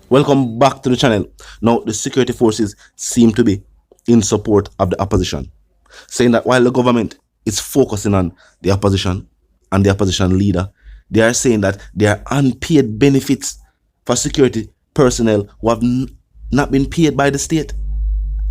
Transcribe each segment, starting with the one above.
Welcome back to the channel. Now, the security forces seem to be in support of the opposition, saying that while the government is focusing on the opposition and the opposition leader, they are saying that there are unpaid benefits for security personnel who have not been paid by the state.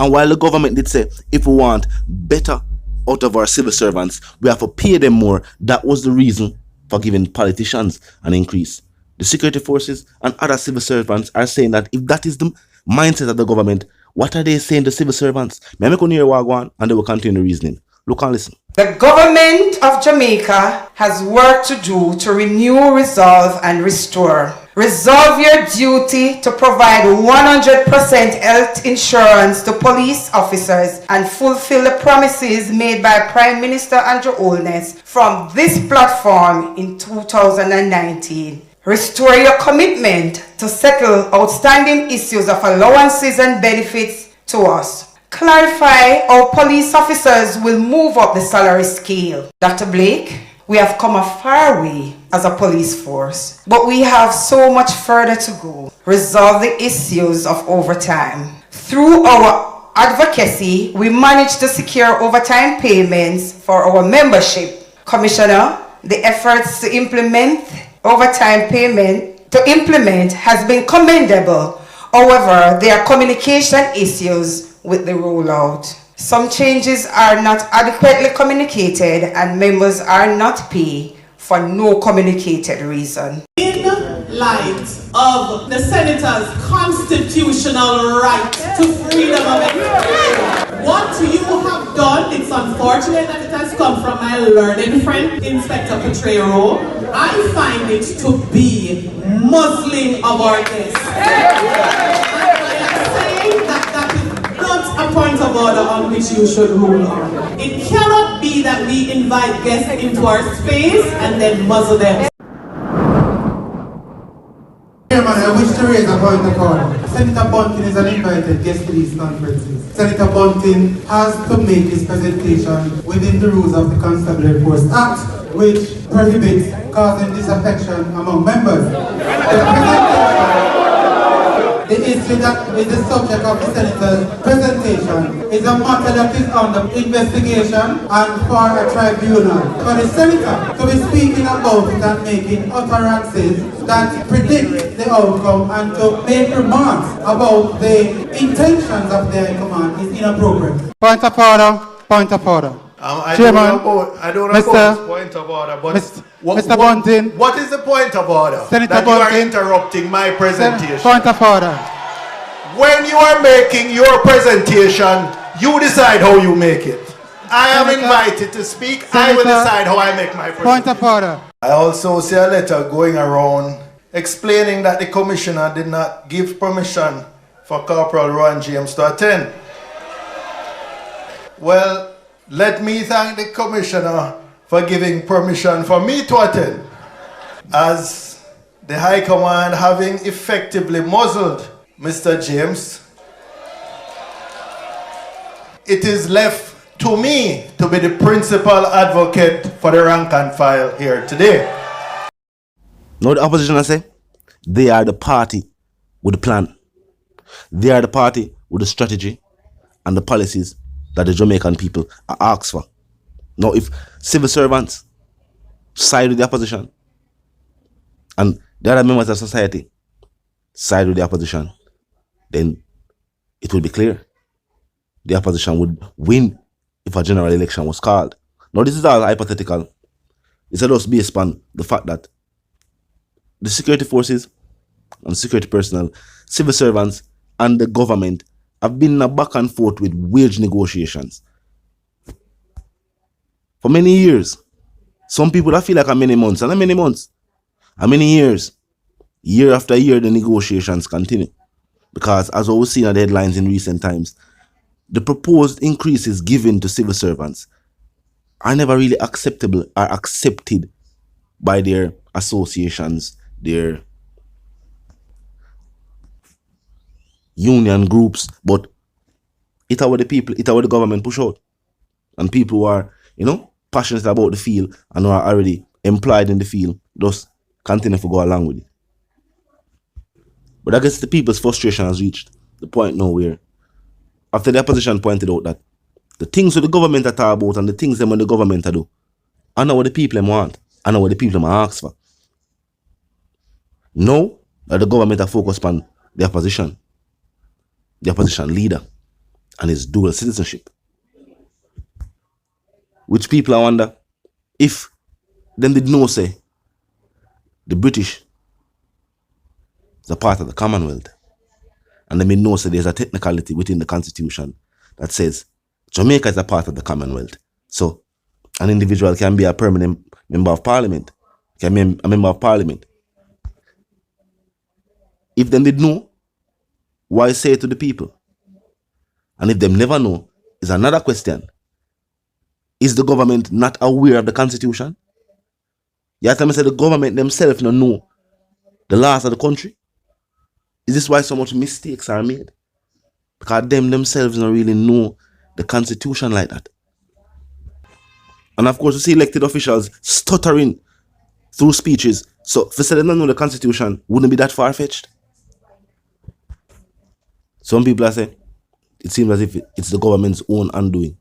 And while the government did say, if we want better out of our civil servants, we have to pay them more, that was the reason for giving politicians an increase. The security forces and other civil servants are saying that if that is the mindset of the government, what are they saying to civil servants? May I make hear Wagwan and they will continue the reasoning. Look and listen. The government of Jamaica has work to do to renew, resolve, and restore. Resolve your duty to provide 100% health insurance to police officers and fulfill the promises made by Prime Minister Holness from this platform in 2019. Restore your commitment to settle outstanding issues of allowances and benefits to us. Clarify how police officers will move up the salary scale. Dr. Blake, we have come a far way as a police force, but we have so much further to go. Resolve the issues of overtime. Through our advocacy, we managed to secure overtime payments for our membership. Commissioner, the efforts to implement overtime payment has been commendable. However, there are communication issues with the rollout. Some changes are not adequately communicated and members are not paid for no communicated reason. In light of the Senator's constitutional right to freedom of expression, what you have done, it's unfortunate that it has come from my learned friend, Inspector Petrero. I find it to be muzzling of our guests. A point of order on which you should rule on. It cannot be that we invite guests into our space and then muzzle them. Chairman, I wish to raise a point of order. Senator Bunting is an invited guest to these conferences. Senator Bunting has to make his presentation within the rules of the Constabulary Force Act, which prohibits causing disaffection among members. The issue that is the subject of the Senator's presentation is a matter that is under investigation and for a tribunal. For the Senator to be speaking about it and making utterances that predict the outcome and to make remarks about the intentions of their command is inappropriate. Point of order. Point of order. Chairman, I don't oppose point of order, but Mr. Bunting. What is the point of order? Senator that Bunting. You are interrupting my presentation. Point of order. When you are making your presentation, you decide how you make it. I am invited to speak. Senator, I will decide how I make my presentation. Point of order. I also see a letter going around explaining that the commissioner did not give permission for Corporal Rowan James to attend. Well, let me thank the commissioner for giving permission for me to attend. As the High Command having effectively muzzled Mr. James, it is left to me to be the principal advocate for the rank and file here today. Now the opposition say they are the party with the plan. They are the party with the strategy and the policies that the Jamaican people are asked for. Now, if civil servants side with the opposition and the other members of society side with the opposition, then it will be clear the opposition would win if a general election was called. Now, this is all hypothetical. It's just based on the fact that the security forces and security personnel, civil servants, and the government have been in a back and forth with wage negotiations for many years. Some people that feel like a many months, and a many months, and many years. Year after year, the negotiations continue. Because as we've seen in the headlines in recent times, the proposed increases given to civil servants are never really acceptable or accepted by their associations, their union groups, but it are what the people, it are what the government push out. And people who are, passionate about the field and who are already employed in the field, just continue to go along with it. But I guess the people's frustration has reached the point now where, after the opposition pointed out that the things that the government are talk about and the things them when the government are do, I know what the people them want. I know what the people them ask for. Now that the government are focused on the opposition leader and his dual citizenship. Which people I wonder if them did know say the British is a part of the Commonwealth. And they may know say there's a technicality within the Constitution that says Jamaica is a part of the Commonwealth. So an individual can be a permanent member of parliament, can be a member of parliament. If them did know, why say it to the people? And if them never know, is another question. Is the government not aware of the Constitution? You have to say the government themselves don't know the laws of the country. Is this why so much mistakes are made? Because them themselves don't really know the Constitution like that. And of course, you see elected officials stuttering through speeches. So if they say they don't know the Constitution, wouldn't it be that far-fetched? Some people are saying it seems as if it's the government's own undoing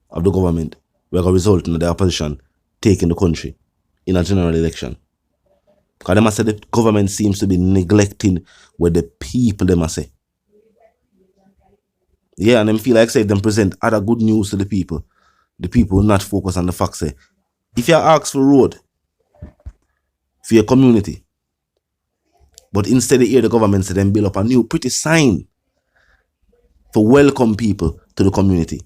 of the government where going to result in the opposition taking the country in a general election. Because they must say the government seems to be neglecting what the people they must say. Yeah, and them feel like say them present other good news to the people will not focus on the fact say, if you ask for road for your community, but instead they hear the government say them build up a new pretty sign for welcome people to the community,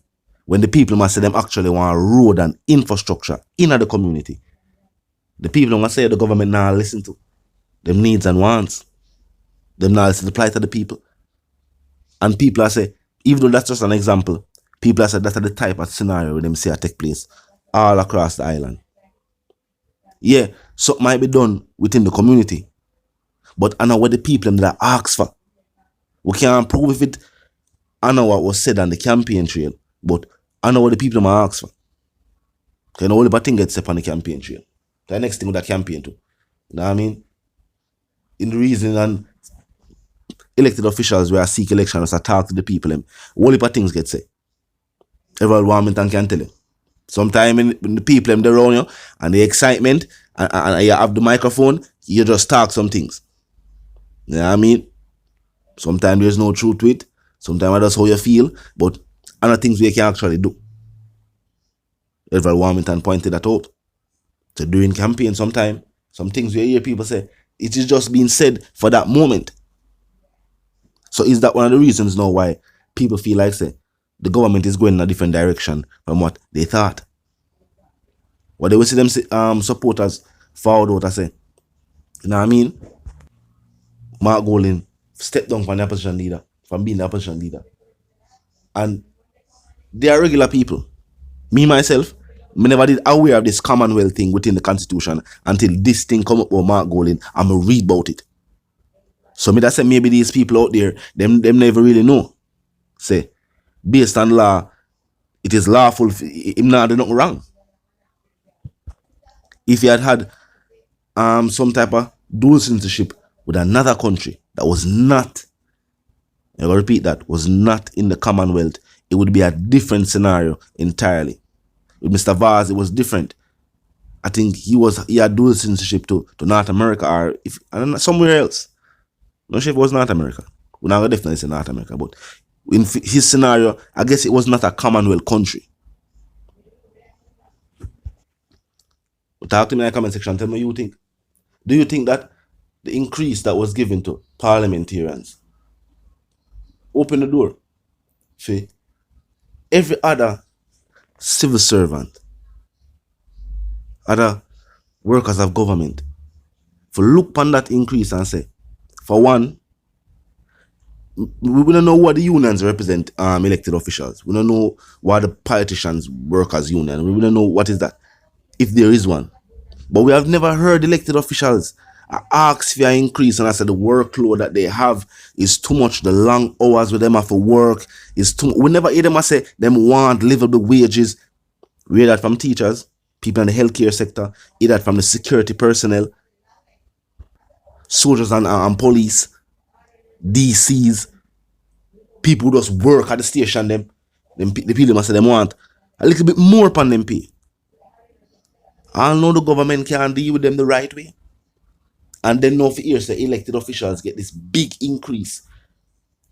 when the people must say them actually want road and infrastructure in the community. The people don't say the government now listen to them needs and wants. Them now listen to the plight of the people. And people are say, even though that's just an example, people are say that's the type of scenario where them say it take place all across the island. Yeah, something might be done within the community, but I know what the people them that ask for. We can't prove if it I know what was said on the campaign trail, but I know what the people them ask for. Because only bad thing gets set on the campaign trail. The next thing with that campaign too. You know what I mean? In the reason and elected officials where I seek elections, I talk to the people them. Only bad things get said. Everyone want and can tell you. Sometimes when the people them they're around you and the excitement and you have the microphone, you just talk some things. You know what I mean? Sometimes there's no truth to it. Sometimes that's how you feel, but other things we can actually do. Everyone Warmington pointed that out. So during campaign sometimes, some things we hear people say, it is just being said for that moment. So is that one of the reasons now why people feel like say the government is going in a different direction from what they thought? What they will see them supporters forward out and say, you know what I mean? Mark Golding stepped down from the opposition leader, from being the opposition leader. And they are regular people. Me, myself, I never did aware of this Commonwealth thing within the Constitution until this thing come up with Mark Golding and I read about it. So me that say maybe these people out there, them never really know. Say, based on law, it is lawful, him not do nothing wrong. If he had some type of dual citizenship with another country that was not, I'm going to repeat that, was not in the Commonwealth, it would be a different scenario entirely. With Mr. Vaz, it was different. I think he had dual citizenship to North America or if I don't know, somewhere else. I'm not sure if it was North America. We're not going to definitely say North America, but in his scenario, I guess it was not a Commonwealth country. But talk to me in the comment section. Tell me what you think. Do you think that the increase that was given to parliamentarians open the door for every other civil servant, other workers of government, for look upon that increase and say, for one, we don't know what the unions represent elected officials. We don't know what the politicians workers union. We don't know what is that, if there is one. But we have never heard elected officials ask for an increase, and I said the workload that they have is too much. The long hours with them have to work is too much. We never hear them say them want livable wages. We hear that from teachers, people in the healthcare sector, hear that from the security personnel, soldiers and police. DCs, people who just work at the station, the people must say them want a little bit more upon them pay. I know the government can deal with them the right way. And then now for years, the elected officials get this big increase.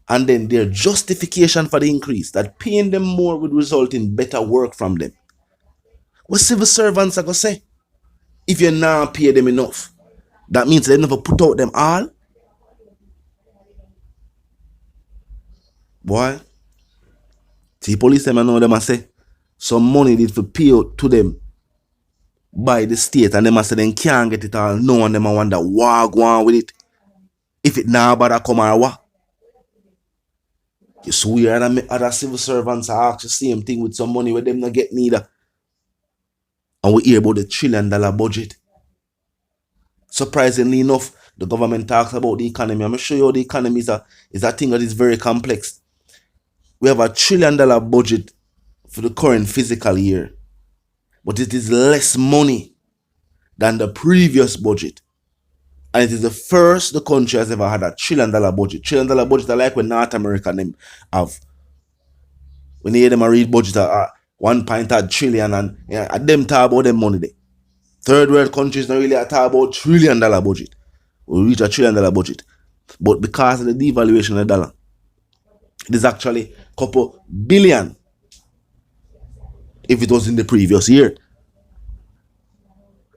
And then their justification for the increase, that paying them more would result in better work from them. What civil servants are going to say? If you not pay them enough, that means they never put out them all. Boy, see police them, I know them, I say some money did for pay out to them by the state, and them I say they can't get it all. No one them I wonder what go on with it. If it now bother come or what. You swear other civil servants are ask the same thing with some money where them not get neither. And we hear about the $1 trillion budget. Surprisingly enough, the government talks about the economy. I'm going to show you how the economy is a thing that is very complex. We have a $1 trillion budget for the current fiscal year, but it is less money than the previous budget. And it is the first the country has ever had a $1 trillion budget. $1 trillion budget are like when North America them have. When you hear them read budget at 1.8 trillion and them talk about them money there. Third world countries don't really talk about $1 trillion budget. We reach a $1 trillion budget. But because of the devaluation of the dollar, it is actually a couple billion if it was in the previous year.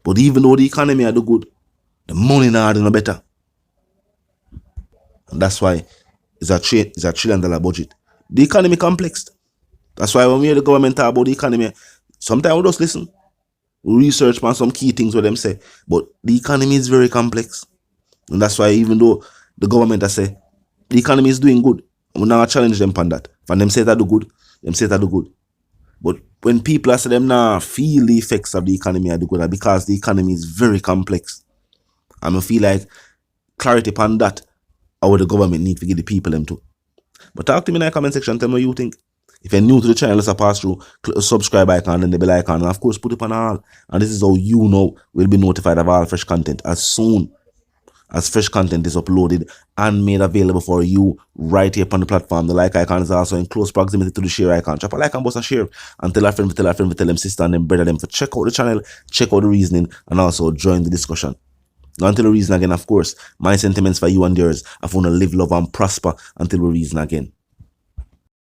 But even though the economy are do good, the money now are no better. And that's why it's a $1 trillion budget. The economy complex. That's why when we hear the government talk about the economy, sometimes we just listen. We research on some key things what them say. But the economy is very complex. And that's why even though the government has say the economy is doing good, we now challenge them on that. When them say that do good, them say that do good. But when people are say them now feel the effects of the economy are do good, because the economy is very complex. And I feel like clarity upon that or the government need to give the people them too. But talk to me in the comment section, tell me what you think. If you're new to the channel, let's pass through, click the subscribe icon and the bell icon, and of course put it on all. And this is how you know we'll be notified of all fresh content as soon as fresh content is uploaded and made available for you right here on the platform. The like icon is also in close proximity to the share icon. Drop a like and bust a share and tell a friend, tell them sister and them brother them to check out the channel, check out the reasoning, and also join the discussion. Now until the reason again, of course, my sentiments for you and yours. I want to live, love, and prosper until we reason again.